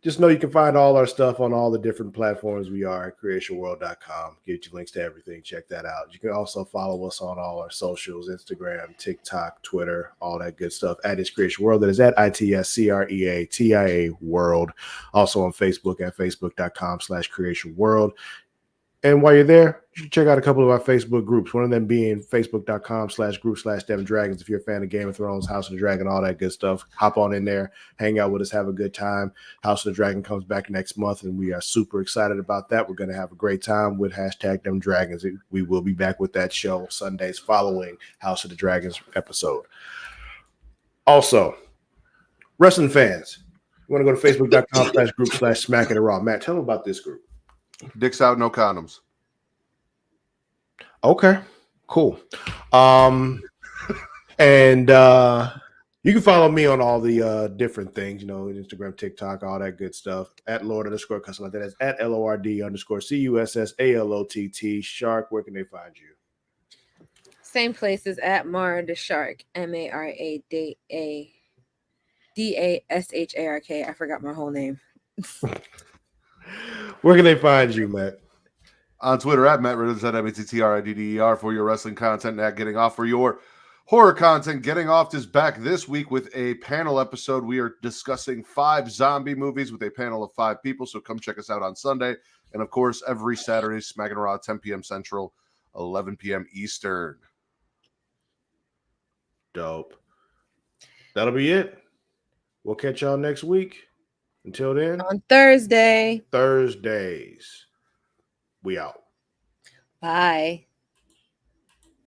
Just know you can find all our stuff on all the different platforms we are at creationworld.com. Get you links to everything. Check that out. You can also follow us on all our socials, Instagram, TikTok, Twitter, all that good stuff. At It's Creation World. That is at ITSCREATIA World. Also on Facebook at facebook.com/Creation World. And while you're there, you should check out a couple of our Facebook groups. One of them being facebook.com/group/DevonDragons. If you're a fan of Game of Thrones, House of the Dragon, all that good stuff, hop on in there, hang out with us, have a good time. House of the Dragon comes back next month, and we are super excited about that. We're going to have a great time with #DemDragons. We will be back with that show Sundays following House of the Dragons episode. Also, wrestling fans, you want to go to facebook.com/group/SmackItRaw. Matt, tell them about this group. Dicks out, no condoms. Okay, cool. And you can follow me on all the different things, Instagram, TikTok, all that good stuff. At Lord_Custom. That is at LORD_CUSSALOTT. Shark, where can they find you? Same place as at Mara the Shark. MARADASHARK. I forgot my whole name. Where can they find you, Matt? On Twitter at Matt Ridders at MATTRIDDER for your wrestling content, and at Getting Off for your horror content. Getting Off is back this week with a panel episode. We are discussing 5 zombie movies with a panel of 5 people, so come check us out on Sunday. And, of course, every Saturday, Smack and Raw, 10 p.m. Central, 11 p.m. Eastern. Dope. That'll be it. We'll catch y'all next week. Until then, On Thursdays. We out. Bye.